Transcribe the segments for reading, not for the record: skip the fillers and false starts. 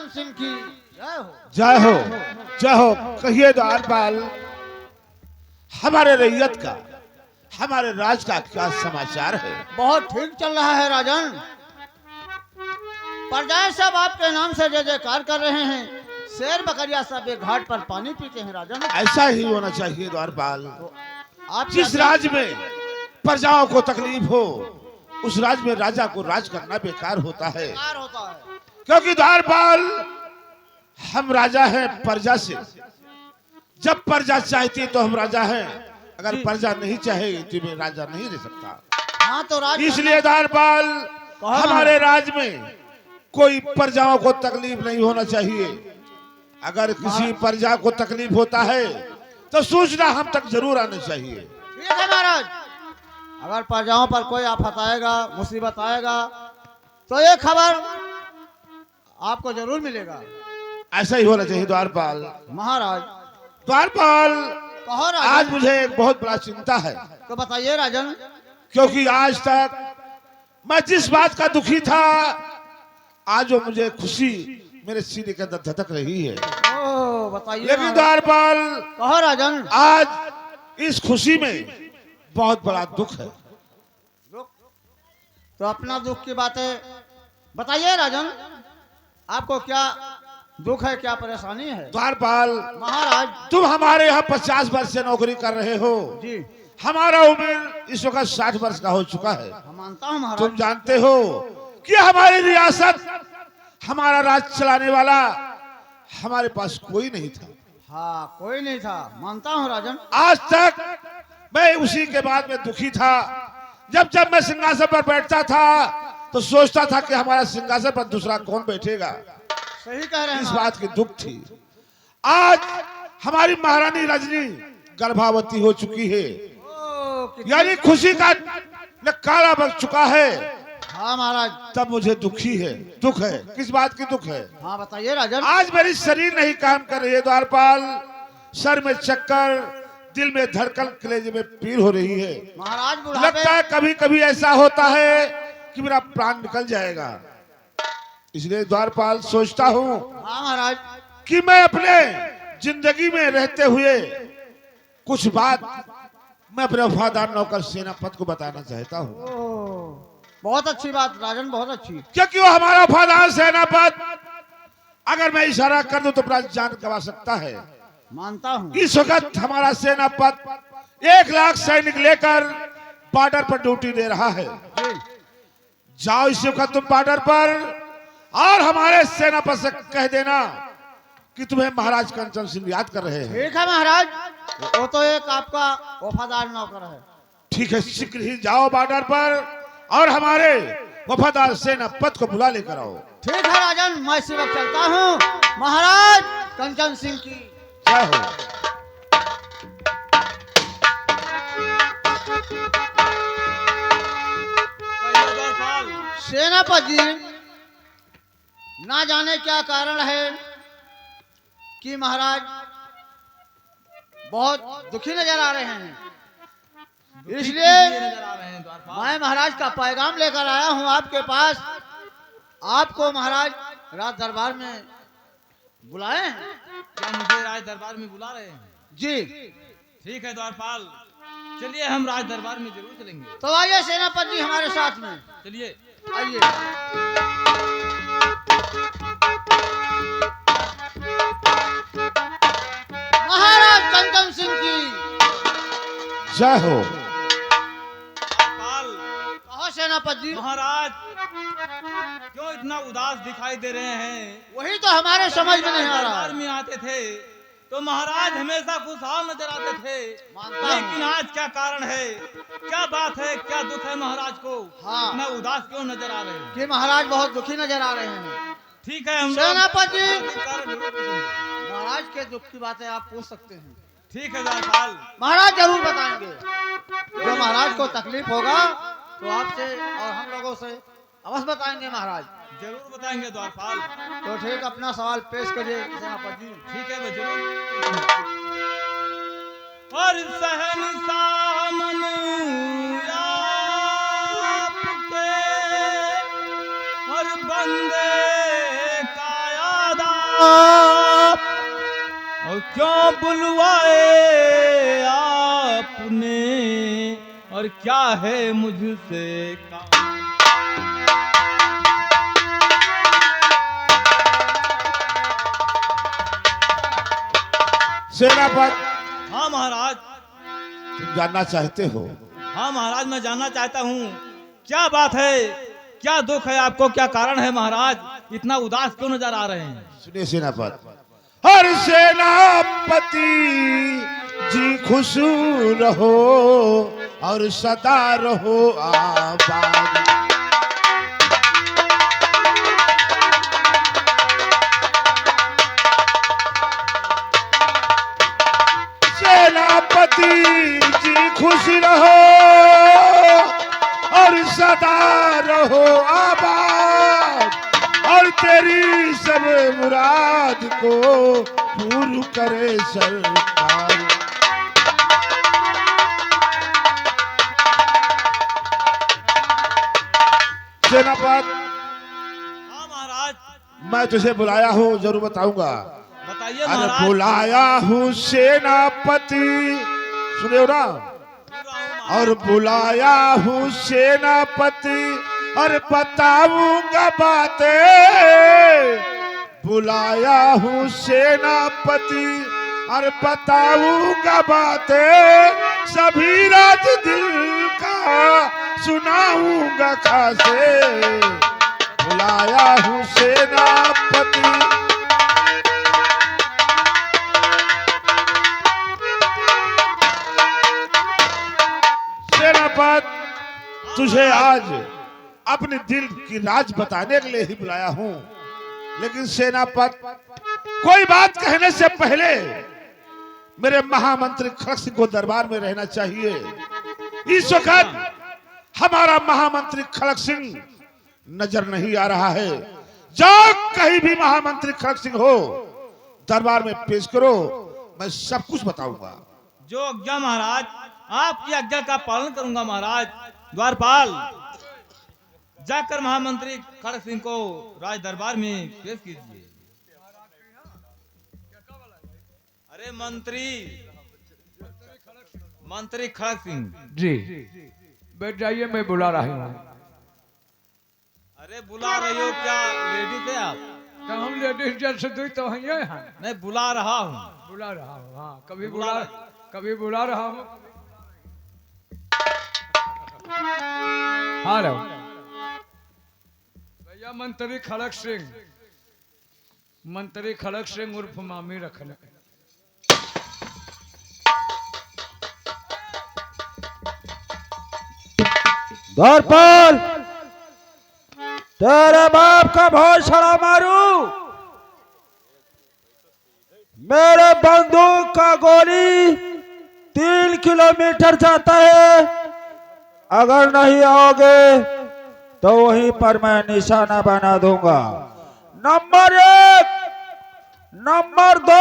कंचन सिंह की जय हो। जय हो, जय हो। कहिए द्वारपाल, हमारे रैयत का, हमारे राज का क्या समाचार है? बहुत ठीक चल रहा है राजन। प्रजाएं सब आपके नाम से जय जयकार कर रहे हैं। शेर बकरिया सब एक घाट पर पानी पीते हैं राजन। ऐसा ही होना चाहिए द्वारपाल। तो आप जिस राज्य में प्रजाओं को तकलीफ हो, उस राज्य में राजा को राज करना बेकार होता है। बेकार होता है। क्योंकि द्वारपाल, हम राजा हैं प्रजा से। जब प्रजा चाहती है तो हम राजा हैं, अगर प्रजा नहीं चाहेगी तो मैं राजा नहीं रह सकता। हाँ तो राज इसलिए द्वारपाल, हमारे राज्य में कोई प्रजाओं को तकलीफ नहीं होना चाहिए। अगर किसी प्रजा को तकलीफ होता है तो सूचना हम तक जरूर आना चाहिए। ठीक है महाराज। अगर प्रजाओं पर कोई आफत आएगा, मुसीबत आएगा, तो ये खबर आपको जरूर मिलेगा। ऐसा ही होना चाहिए द्वारपाल। महाराज द्वारपाल, कहो राजन। आज मुझे एक बहुत बड़ा चिंता है। तो बताइए राजन। क्योंकि आज तक मैं जिस बात का दुखी था, आज वो मुझे खुशी मेरे सीने के अंदर धधक रही है। ओ बताइए। लेकिन द्वारपाल, कहो राजन। आज इस खुशी में बहुत बड़ा दुख है। तो अपना दुख की बातें बताइए राजन। आपको क्या दुख है, क्या परेशानी है? द्वारपाल महाराज तुम हमारे यहाँ 50 वर्ष से नौकरी कर रहे हो। जी हमारा उम्र इस वक्त 60 वर्ष का हो चुका है। हम मानता हूँ महाराज। तुम जानते हो कि हमारी रियासत, हमारा राज चलाने वाला हमारे पास कोई नहीं था। हाँ कोई नहीं था, मानता हूँ राजन। आज तक मैं उसी के बाद में दुखी था। जब जब मैं सिंहासन पर बैठता था तो सोचता था कि हमारा सिंहासन पर दूसरा कौन बैठेगा। सही कह रहे हैं इस महाराज। बात की दुख थी। आज हमारी महारानी रजनी गर्भवती हो चुकी है, यानी खुशी का काला बन चुका है। हाँ महाराज। तब मुझे दुखी है, दुख है। किस बात की दुख है? हाँ बताइए राजन। आज मेरी शरीर नहीं काम कर रही है द्वारपाल। सर में चक्कर, दिल में धड़कन, कलेजे में पीर हो रही है। महाराज बुढ़ापे लगता है कभी कभी ऐसा होता है कि मेरा प्राण निकल जाएगा। इसलिए द्वारपाल सोचता हूँ हाँ महाराज। कि मैं अपने जिंदगी में रहते हुए कुछ बात मैं अपने वफादार नौकर सेनापति को बताना चाहता हूँ। बहुत अच्छी बात राजन, बहुत अच्छी। क्योंकि वो हमारा वफादार सेनापति, अगर मैं इशारा कर दूं तो अपना जान गंवा सकता है। मानता हूँ। इस वक्त हमारा सेनापति 1 लाख सैनिक लेकर बॉर्डर पर ड्यूटी दे रहा है। जाओ इस वक्त तुम बॉर्डर पर और हमारे सेनापति से कह देना कि तुम्हें महाराज कंचन सिंह याद कर रहे हैं। ठीक है महाराज, वो तो एक आपका वफादार नौकर है। ठीक है, शीघ्र ही जाओ बॉर्डर पर और हमारे वफादार सेनापति को बुला लेकर आओ। ठीक है राजन, मैं इसी वक्त चलता हूँ। महाराज कंचन सिंह की जय हो। सेनापति जी, ना जाने क्या कारण है कि महाराज बहुत दुखी नजर आ रहे हैं। इसलिए मैं महाराज का पैगाम लेकर आया हूं आपके पास। आपको महाराज राज दरबार में बुलाए हैं। क्या मुझे राज दरबार में बुला रहे हैं? जी ठीक है द्वारपाल, चलिए हम राज दरबार में जरूर चलेंगे। तो आइए सेनापति जी हमारे साथ में, चलिए। आइए। महाराज कंचन सिंह की जय हो। द्वारपाल, कहो सेनापति जी। महाराज क्यों इतना उदास दिखाई दे रहे हैं? वही तो हमारे समझ में नहीं आ रहा दरबार है। में आते थे तो महाराज हमेशा खुशहाल नजर आते थे, मानता हूं। लेकिन आज क्या कारण है, क्या बात है, क्या दुख है महाराज को? हाँ। इतना उदास क्यों नजर आ रहे हैं? कि महाराज बहुत दुखी नजर आ रहे हैं। ठीक है, हम सेनापति जी। कारण जरूर पूछेंगे। महाराज के दुख की बातें आप पूछ सकते हैं। ठीक है द्वारपाल। महाराज जरूर बताएंगे। जो महाराज को तकलीफ होगा तो आपसे और हम लोगों से अवश्य बताएंगे महाराज। जरूर बताएंगे द्वारपाल। तो ठीक, अपना सवाल पेश करिए सेनापति जी। ठीक है मैं जरूर। और सहनशाह मन आपके और बंदे का याद और क्यों बुलवाए आपने, और क्या है मुझसे काम? सेनापति, हाँ महाराज। तुम जानना चाहते हो? हाँ महाराज, मैं जानना चाहता हूँ क्या बात है, क्या दुख है आपको, क्या कारण है महाराज, इतना उदास क्यों नजर आ रहे हैं? सुनिए सेनापति, हर सेनापति जी खुश रहो और सदा रहो आबाद। सेनापति जी खुश रहो और सदा रहो आबाद, और तेरी सब मुराद को पूर्ण करे सरकार। सेनापति, हाँ महाराज। मैं तुझे बुलाया हूँ, जरूर बताऊंगा। बताइए अरे महाराज। बुलाया हूँ सेनापति, सुने हो ना? और बुलाया हूँ सेनापति, और बताऊंगा बातें। बुलाया हूँ सेनापति और बताऊंगा बातें, सभी राज दिल का सुनाऊंगा खासे। बुलाया हूँ सेनापति, सेनापति तुझे आज अपने दिल की राज बताने के लिए ही बुलाया हूं, लेकिन सेनापति कोई बात कहने से पहले मेरे महामंत्री खड़ग सिंह को दरबार में रहना चाहिए। इस वक्त हमारा महामंत्री खड़ग सिंह नजर नहीं आ रहा है। जाओ कहीं भी महामंत्री खड़ग सिंह हो, दरबार में पेश करो, मैं सब कुछ बताऊंगा। जो आज्ञा महाराज, आपकी आज्ञा का पालन करूंगा महाराज। द्वारपाल, जाकर महामंत्री खड़ग सिंह को राज दरबार में पेश कीजिए। अरे मंत्री खड़ग सिंह जी, बैठ जाइए, मैं बुला रहा हूँ। अरे बुला रही हो क्या, रेडी थे आप? तो हम लेडीज जैसे दुई तो हैं यहाँ। मैं बुला रहा हूँ। बुला रहा हूँ, हाँ, कभी बुला बुला रहा हूँ। हाँ रहो भैया, मंत्री खड़ग सिंह उर्फ मामी रखने। द्वारपाल, तेरे बाप का बहुत छड़ा मारू, मेरे बंदूक का गोली 3 किलोमीटर जाता है। अगर नहीं आओगे तो वहीं पर मैं निशाना बना दूंगा। Number 1, number 2।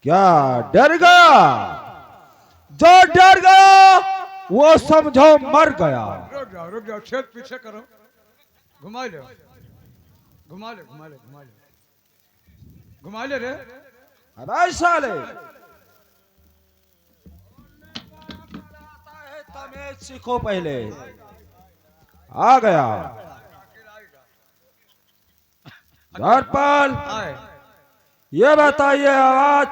क्या डर गया? जो डर गया वो समझो मर गया। रुक जाओ, छेद पीछे करो, घुमा ले रे। अरे साले, तमेज सीखो पहले। आ गया द्वारपाल, आए, ये बताइए आवाज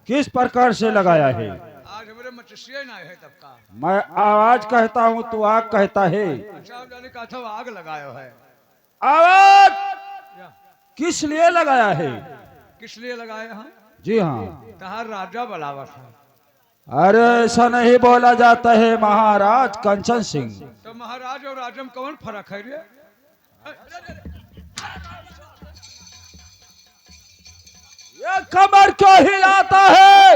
किस प्रकार से लगाया है? आज मेरे मचिसिया ना है तब का। मैं आवाज कहता हूँ, तू आग कहता है। अच्छा, आप जाने का था आग लगाया है। आवाज किस लिए लगाया है? किस लिए लगाया है? जी हाँ। तहार राजा बलावा था। अरे ऐसा नहीं बोला जाता है महाराज कंचन सिंह। तो महाराज और राजा में कौन फर्क है रे? ये कमर क्यों हिलाता है?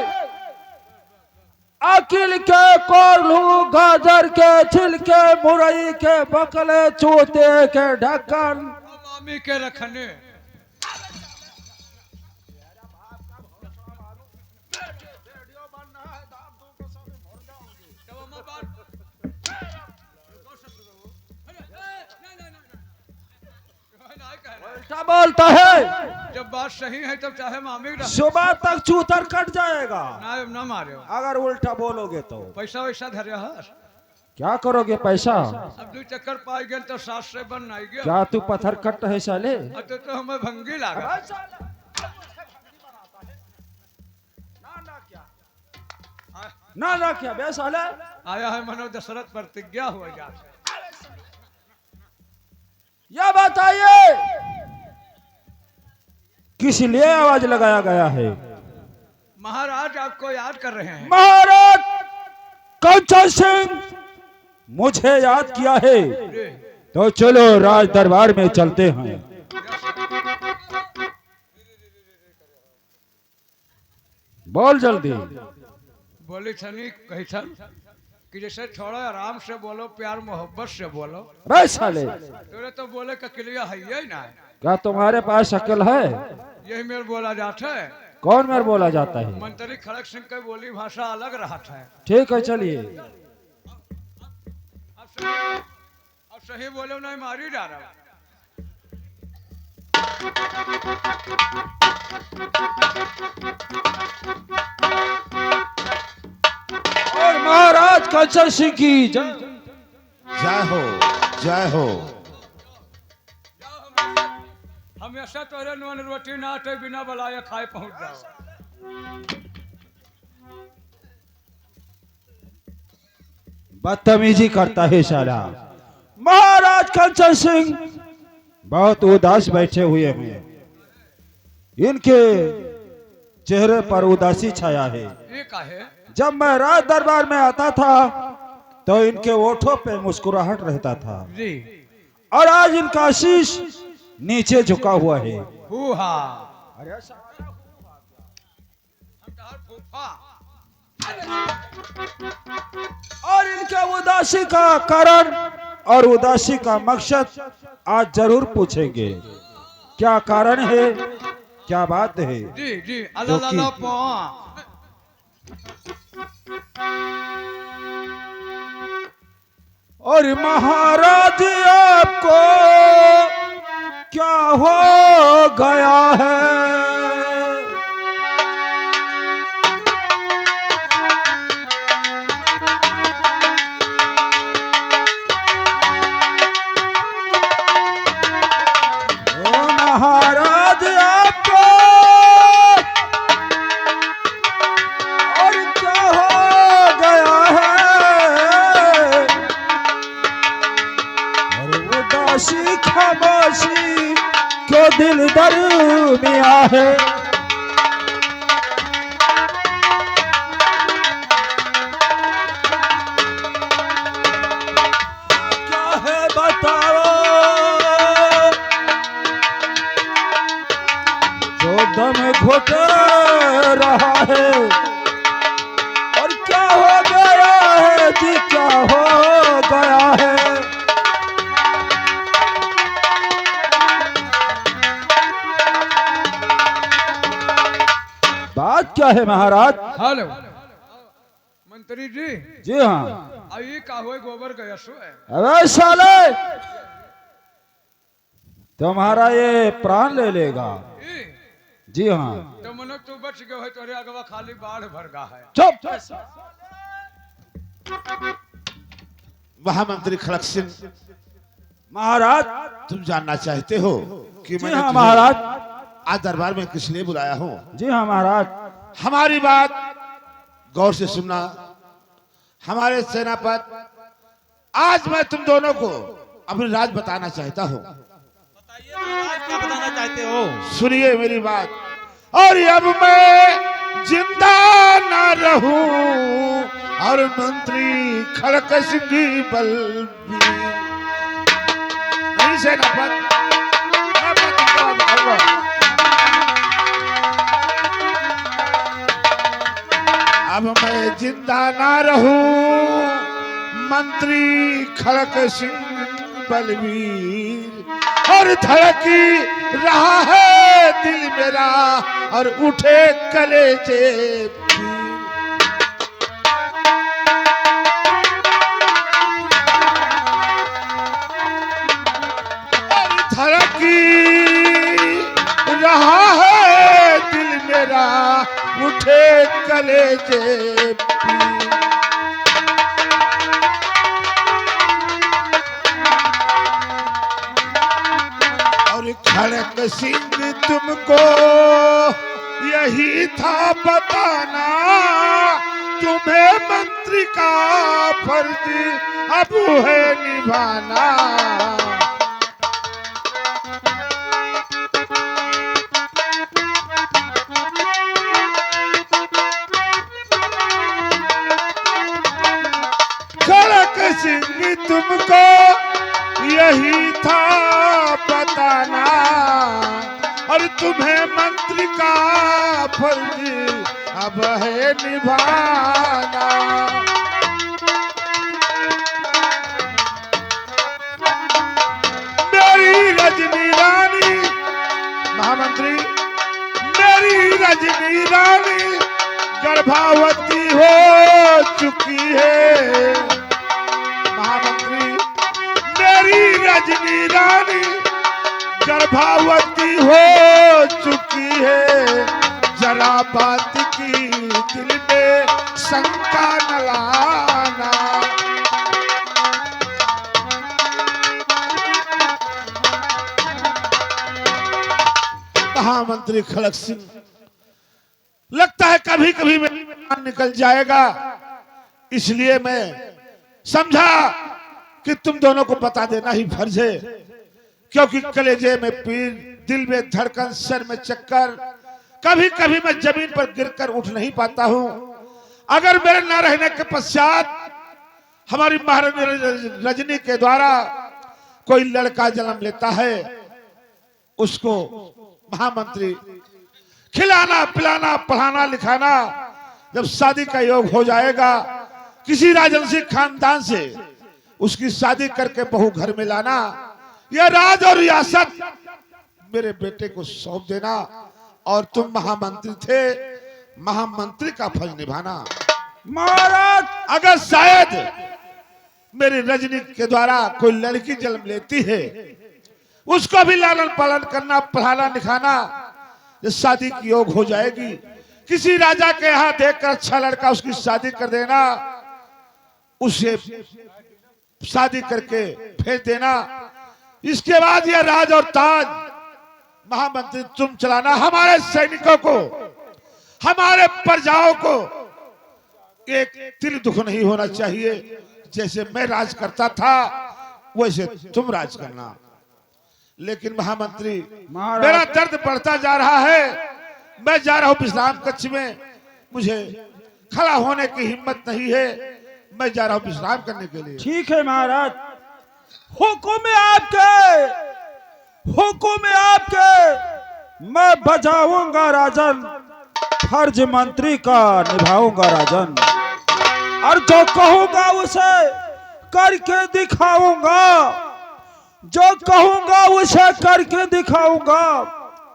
अकिल के कोल्हू, गाजर के छिलके, मुरई के बकले, चूते के ढक्कन, मामी के रखने। उल्टा बोलता है। जब बात सही है तब चाहे मामी रहे। सुबह तक चूतर कट जाएगा ना मारे हो। अगर उल्टा बोलोगे तो। पैसा वैसा धरे है। क्या करोगे पैसा? अब 2 चक्कर पाई गए तो 7 से बन आई गया। क्या तू पत्थर कट है साले? तो हमें भंगी लगा। ना क्या बे साले? आया है मनो दशरथ प्रतिज्ञा हुआ जा। यह बताइए किस लिए आवाज लगाया गया है? महाराज आपको याद कर रहे हैं। महाराज कंचन सिंह मुझे याद किया है तो चलो राज दरबार में चलते हैं। बोल जल्दी। बोली छनी कही छन कि जैसे थोड़ा आराम से बोलो, प्यार मोहब्बत से बोलो। बे साले तोरे तो बोले का क्लियर है ही ना। क्या तुम्हारे पास अकल है? यही मेरे बोला जाता है। कौन मेरे बोला जाता है? मंत्री खड़क सिंह की बोली भाषा अलग रहा था। ठीक है चलिए। अब सही बोले नहीं मारी जा रहा। और महाराज कंचन सिंह की जय। जय हो, जय हो। हमेशा तोरे नॉन रोटी ना आटे बिना बुलाए खाए पहुंच जाओ। बदतमीजी करता है साला। महाराज कंचन सिंह बहुत उदास बैठे हुए हैं। इनके चेहरे पर उदासी छाया है। ये काहे? जब मैं राज दरबार में आता था तो इनके ओठों पे मुस्कुराहट रहता था जी। और आज इनका शीश नीचे झुका हुआ है। फूहा। और इनके उदासी का कारण और उदासी का मकसद आज जरूर पूछेंगे। क्या कारण है, क्या बात है? जी जी अल्लाह पा। और महाराज आपको क्या हो गया है? महाराज आपको और क्या हो गया है? और उदासी खामोशी क्यों दिल दरमिया है? क्या है बताओ जो दम घुट रहा है? और क्या हो गया है जी, क्या हो गया है? बात क्या है महाराज? हेलो मंत्री जी। जी हाँ। आई का हुए गोबर गया सो है। अबे साले तुम्हारा ये प्राण ले लेगा। जी हाँ। तो मनो तू बच गयो है, तोरे अगवा खाली बाढ़ भर गा है। चुप। महामंत्री खड़क सिंह, महाराज। तुम जानना चाहते हो कि जी मैंने हाँ तुम्हें महाराज। आज दरबार में किस लिए बुलाया हूँ? जी हाँ महाराज। हमारी बात गौर से सुनना। हमारे सेनापति, आज मैं तुम दोनों को अपनी राज बताना चाहता हूँ। बताइए महाराज क्या बताना चाहते हो? सुनिए मेरी बात। और अब मैं जिंदा ना रहूं और मंत्री खड़क सिंह बलबीर नहीं सेनापति, मैं प्रतिज्ञा बताऊंगा। अब मैं जिंदा ना रहूं मंत्री खड़क सिंह बलबीर और धड़की रहा है दिल मेरा और उठे कलेजे पीर। और धड़की रहा है दिल मेरा उठे कलेजे पी। और खड़क सिंह तुमको यही था बताना, तुम्हें मंत्री का फर्ज अब है निभाना। खड़क सिंह तुमको यही था बताना, और तुम्हें मंत्री का फर्ज अब है निभाना। मेरी रजनी रानी महामंत्री, मेरी रजनी रानी गर्भवती हो चुकी है। महामंत्री, मेरी रजनी रानी गर्भवती हो चुकी है। जरा बात की दिल में शंका न लाना। महामंत्री खड़क सिंह, लगता है कभी कभी मेरी जान निकल जाएगा, इसलिए मैं समझा कि तुम दोनों को बता देना ही फर्ज है। क्योंकि कलेजे में पीर, दिल में धड़कन, सर में चक्कर, कभी कभी मैं जमीन पर गिरकर उठ नहीं पाता हूं। अगर मेरे न रहने के पश्चात हमारी महारानी रजनी के द्वारा कोई लड़का जन्म लेता है, उसको महामंत्री खिलाना पिलाना पढ़ाना लिखाना, जब शादी का योग हो जाएगा किसी राजवंशी खानदान से उसकी शादी करके बहू घर में लाना, यह राज और रियासत मेरे बेटे को सौंप देना, और तुम महामंत्री थे, महामंत्री का फर्ज निभाना। महाराज, अगर शायद मेरी रजनी के द्वारा कोई लड़की जन्म लेती है, उसको भी लालन पालन करना, पढ़ाना लिखाना, जब शादी की योग हो जाएगी किसी राजा के यहाँ देखकर अच्छा लड़का उसकी शादी कर देना, उसे शादी करके भेज देना। इसके बाद यह राज और ताज महामंत्री तुम चलाना। हमारे सैनिकों को, हमारे प्रजाओं को एक तिल दुख नहीं होना चाहिए। जैसे मैं राज करता था वैसे तुम राज करना। लेकिन महामंत्री, मेरा दर्द बढ़ता जा रहा है, मैं जा रहा हूं विश्राम कक्ष में, मुझे खड़ा होने की हिम्मत नहीं है, मैं जा रहा हूं विश्राम करने के लिए। ठीक है महाराज, हुक्म है आपके, हुक्म है आपके, मैं बजाऊंगा राजन, फर्ज मंत्री का निभाऊंगा राजन, और जो कहूंगा उसे करके दिखाऊंगा, जो कहूंगा उसे करके दिखाऊंगा,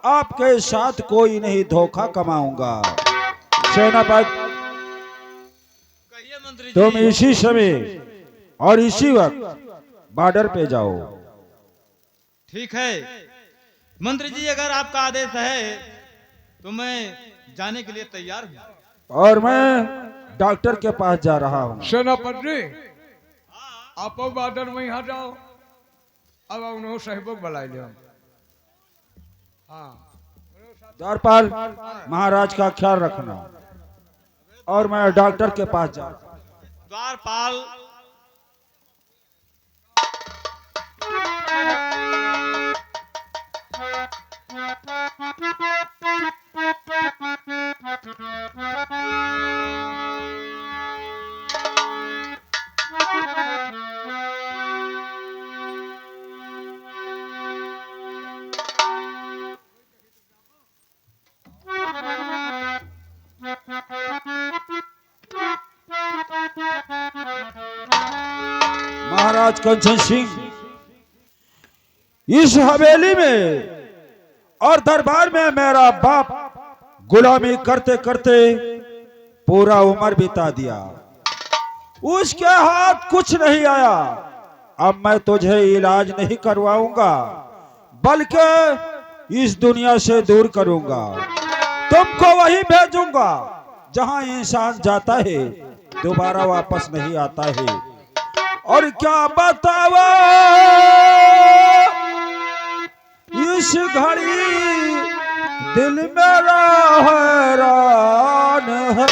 आपके साथ कोई नहीं धोखा कमाऊंगा। सेनापति, कहिए मंत्री तुम जी। इसी समय और इसी वक्त बॉर्डर पे जाओ। ठीक है मंत्री जी, अगर आपका आदेश है तो मैं जाने के लिए तैयार हूँ। और मैं डॉक्टर के पास जा रहा हूँ। सेनापति जी, आप बॉर्डर में यहाँ जाओ, अब उन्होंने साहिबों को बुला लिया। हाँ, द्वारपाल, महाराज का ख्याल रखना, और मैं डॉक्टर के पास जा रहा हूँ। द्वारपाल, महाराज कंचन सिंह, इस हवेली में और दरबार में मेरा बाप गुलामी करते करते पूरा उम्र बिता दिया, उसके हाथ कुछ नहीं आया। अब मैं तुझे इलाज नहीं करवाऊंगा, बल्कि इस दुनिया से दूर करूंगा। तुमको वहीं भेजूंगा जहां इंसान जाता है दोबारा वापस नहीं आता है। और क्या बताओ इस घड़ी दिल मेरा हैरान है।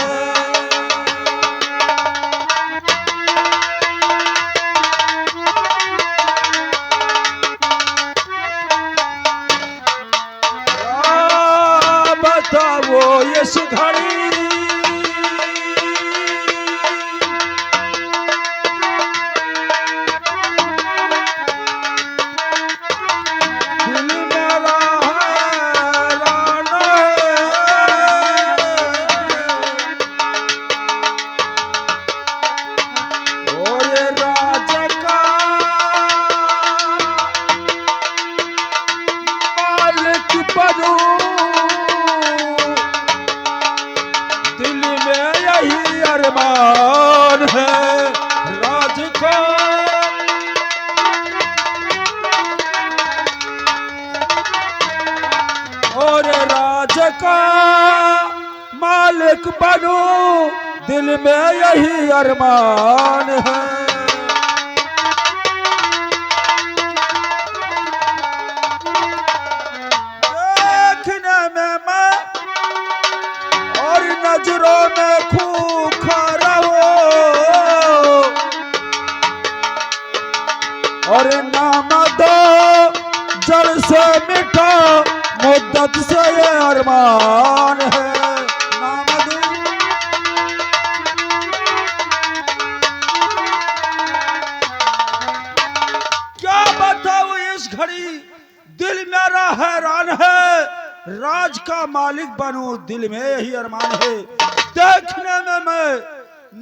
बताओ इस घड़ी दिल मेरा हैरान है। और ये राज का मालिक बनूं दिल में यही अरमान है। राज का और राज का मालिक बनूं दिल में यही अरमान है। देखने में मैं और नजरों में खूंखार हो और नाम दो जड़ से मिटा मुद्दत से ये अरमान है। नाम दो क्या बताऊं इस घड़ी दिल मेरा हैरान है। राज का मालिक बनूं दिल में यही अरमान है। देखने में मैं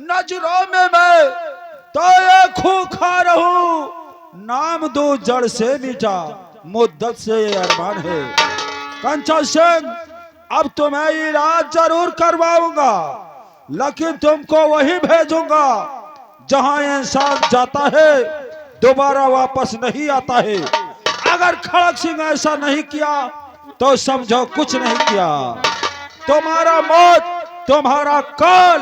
नजरों में मैं तो ये खूंखार हूं नाम दो जड़ से मिटा मुद्दत से ये अरमान है। कंचन सिंह अब तो मैं इलाज जरूर करवाऊंगा लेकिन तुमको वहीं भेजूंगा जहां इंसान जाता है दोबारा वापस नहीं आता है। अगर खड़क सिंह ऐसा नहीं किया तो समझो कुछ नहीं किया। तुम्हारा मौत तुम्हारा काल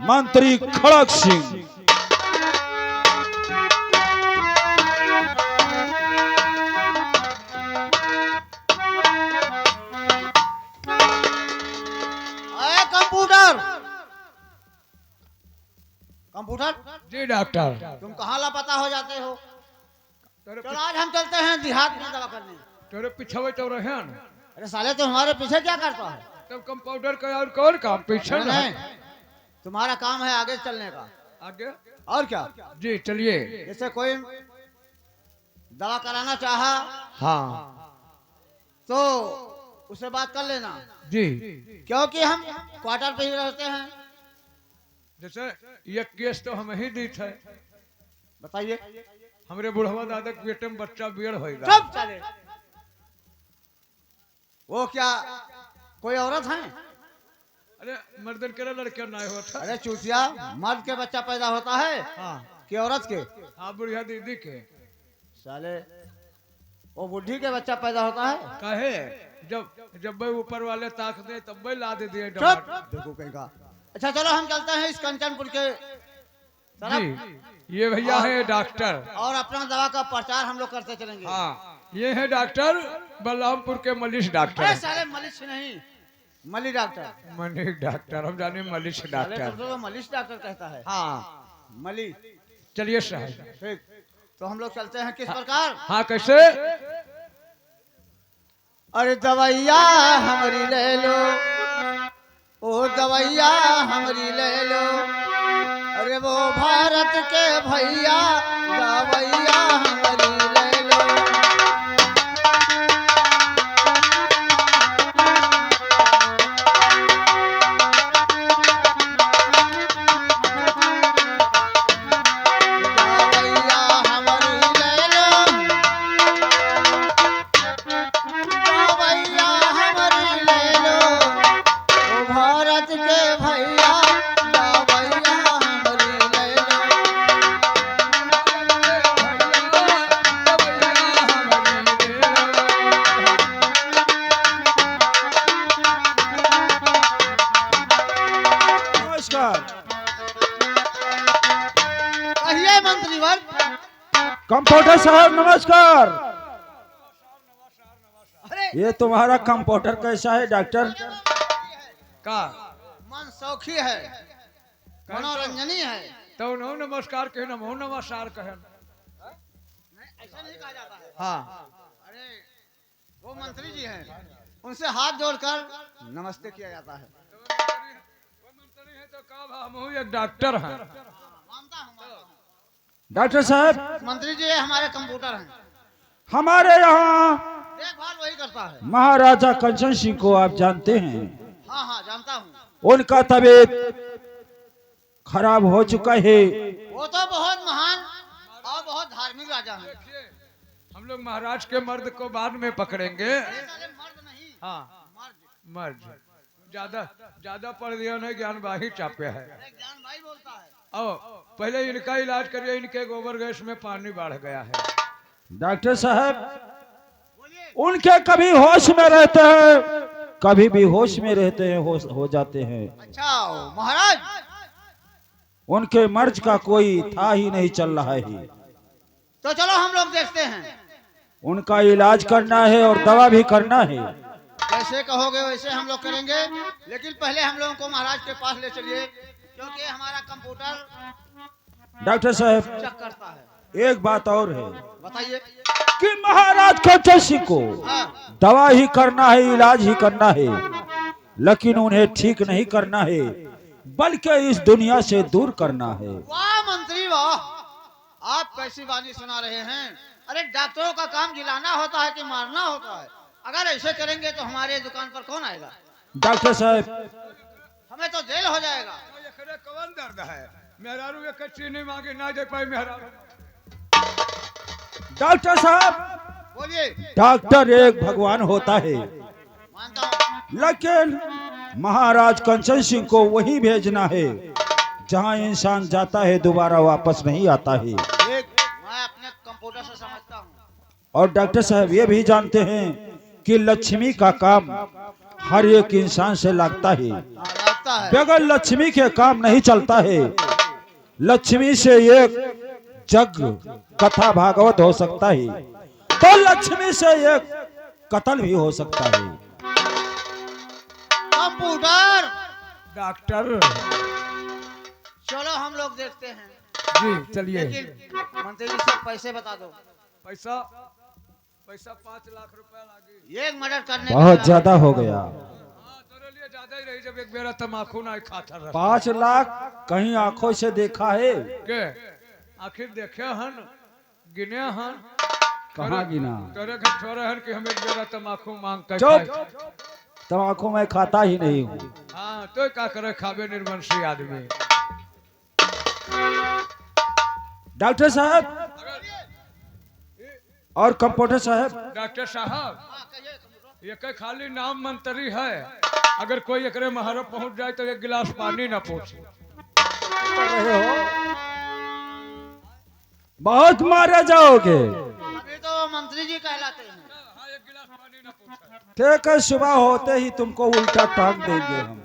मंत्री खड़क सिंह। अरे कंप्यूटर कंप्यूटर जी डॉक्टर। तुम कहाँ लापता हो जाते हो? तेरे चलो आज हम चलते हैं देहात में दवा करने। तेरे पीछे तो रहे हैं ना। अरे साले तो हमारे पीछे क्या करता है? तब कंपाउंडर का और कौन काम पीछे नहीं, रहे? नहीं तुम्हारा काम है आगे चलने का। आगे और क्या? जी चलिए। जैसे कोई दवा कराना चाहा हाँ तो उससे बात कर लेना जी। क्योंकि हम क्वार्टर पे ही रहते हैं। जैसे ये केस तो हम ही दी थे। बताइए। हमरे बुढ़वा दादा के बेटे में बच्चा बियर होगा। चुप चले। वो क्या कोई औरत है? अरे मर्दन के लड़के ना होता। अरे चूतिया, मर्द के बच्चा पैदा होता है हाँ कि औरत के? हाँ बुढ़िया दीदी के। साले वो बुढ़ी के बच्चा पैदा होता है। काहे जब जब भाई ऊपर वाले ताक दे तब भाई ला दे दिए चुप। देखो कहीं का। अच्छा चलो हम चलते हैं इस कंचनपुर के तरफ। जी ये भैया है डॉक्टर। और अपना दवा का प्रचार हम लोग करते चलेंगे। हाँ ये है डॉक्टर बलरामपुर के मलिश अरे डॉक्टर। साले मलिश नहीं, मली डॉक्टर। मलिक डॉक्टर हम जाने मलिश साले डॉक्टर। तुमसे तो मलिश डॉक्टर कहता है। हाँ मली। चलिए साहब। ठीक तो हम लोग चलते हैं किस प्रकार? हाँ कैसे? अरे दवैया हमारी ले लो, ओ दवैया हमारी ले लो। अरे वो भारत के भैया दवैया हमारी ले लो। दवैया हमारी ले लो, दवैया हमारी ले लो। ओ भारत के भैया दवैया हमारी ले लो। कंपाउंडर साहब नमस्कार। अरे ये तुम्हारा कंपाउंडर कैसा है डॉक्टर? का मन सौखी है, मनोरंजनी है। तो नो नमस्कार कहे नमो नमस्कार कहे। ऐसा नहीं कहा जाता है। हाँ अरे वो मंत्री जी हैं, उनसे हाथ जोड़कर नमस्ते किया जाता है। वो मंत्री है तो का हम एक डॉक्टर हैं। मानता हूँ। डॉक्टर साहब मंत्री जी हमारे कंप्यूटर हैं, हमारे यहाँ देखभाल वही करता है। महाराजा कंचन सिंह को आप जानते हैं? हाँ हाँ जानता हूँ। उनका तबीयत खराब हो चुका है। वो तो बहुत महान और बहुत धार्मिक राजा हैं। हम लोग महाराज के मर्द को बाद में पकड़ेंगे। साले मर्द नहीं, हाँ मर्द। मर्द ज्यादा ज्यादा पढ़ दिया नहीं, ज्ञान बाही चापे है। अरे ज्ञान भाई बोलता है। आओ पहले इनका इलाज करिए, इनके गोबर गैस में पानी बढ़ गया है। डॉक्टर साहब बोलिए। उनके कभी होश में रहते हैं, कभी भी होश में रहते हैं, हो जाते हैं। अच्छा महाराज, उनके मर्ज का कोई था ही नहीं चल रहा है। तो चलो हम लोग देखते हैं। उनका इलाज करना है और दवा भी करना है। जैसे कहोगे वैसे हम लोग करेंगे, लेकिन पहले हम लोगों को महाराज के पास ले चलिए, क्योंकि हमारा कंप्यूटर डॉक्टर साहब चेक करता है। एक बात और है बताइए। कि महाराज कंचन सिंह को हाँ। दवा ही करना है, इलाज ही करना है, लेकिन उन्हें ठीक नहीं करना है, बल्कि इस दुनिया से दूर करना है। वाह मंत्री वाह, आप कैसी वाणी सुना रहे हैं। अरे डॉक्टरों का काम जिलाना होता है कि मारना होता है। अगर ऐसे करेंगे तो हमारे दुकान पर कौन आएगा? डॉक्टर साहब हमें तो जेल हो जाएगा। कौन दर्द है? मेहरारू एक चीनी मांगे ना दे पाई मेहरारू। डॉक्टर साहब बोलिए। डॉक्टर एक भगवान होता है, मानता हूँ। लेकिन महाराज कंचन सिंह को वही भेजना है जहां इंसान जाता है दोबारा वापस नहीं आता है। मैं अपने कंप्यूटर से समझता हूँ। और डॉक्टर साहब ये भी जानते हैं कि लक्ष्मी का काम हर एक इंसान से लगता है। लगता है। बगैर लक्ष्मी के काम नहीं चलता है। लक्ष्मी से एक जग कथा भागवत हो सकता है, तो लक्ष्मी से एक कत्ल भी हो सकता है। कंप्यूटर डॉक्टर चलो हम लोग देखते हैं। जी चलिए। लेकिन मंत्री जी से पैसे बता दो। पैसा पैसा 5 लाख रुपया लागी। एक मर्डर करने का बहुत ज्यादा हो गया। हाँ तेरे लिए ज्यादा ही रही, जब एक बेरा तमाकू ना खाता रहा। 5 लाख कहीं आंखों से देखा है? के आखिर देखे हन, गिने हन, कहाँ गिना? तेरे घर छोरे हन कि हम एक बेरा तमाकू मांग कर चुप, खाए। तम्बाकू मैं खाता ही नहीं हूँ। हाँ तो क्या करे, खाबे निर्वंशी आदमी। डॉक्टर साहब और कंपाउंडर साहब, डॉक्टर साहब हाँ, कहिए कंप्यूटर। ये के खाली नाम मंत्री है, अगर कोई एकरे महारो पहुंच जाए तो एक गिलास पानी ना पूछे। कर रहे हो? बहुत मारे जाओगे। अभी तो मंत्री जी कहलाते हैं। हाँ एक गिलास पानी ना पूछे। ठीक है, सुबह होते ही तुमको उल्टा टांग देंगे हम।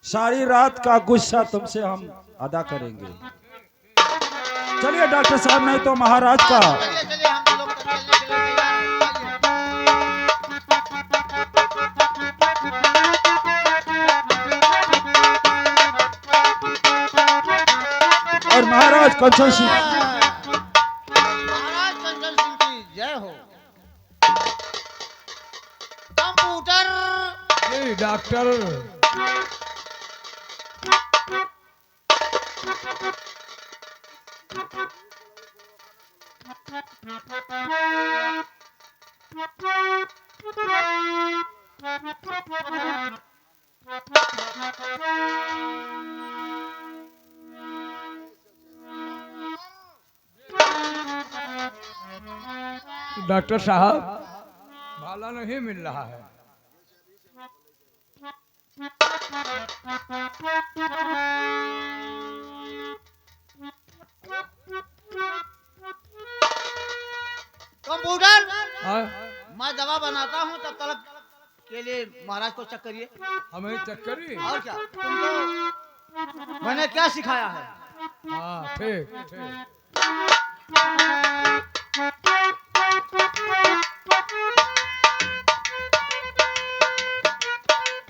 सारी रात का गुस्सा तुमसे हम अदा करेंगे। चलिए डॉक्टर साहब, नहीं तो महाराज का चलिए चलिए हम लोग चलने के लिए और महाराज कंचन सिंह। महाराज कंचन सिंह की जय हो। कंप्यूटर जी डॉक्टर डॉक्टर साहब भाला नहीं मिल रहा है। कंप्यूटर हाँ, मैं दवा बनाता हूँ, तब तक के लिए महाराज को चेक करिए। हमें चक्करी। और क्या तुमको मैंने क्या सिखाया है? हाँ ठीक ठीक।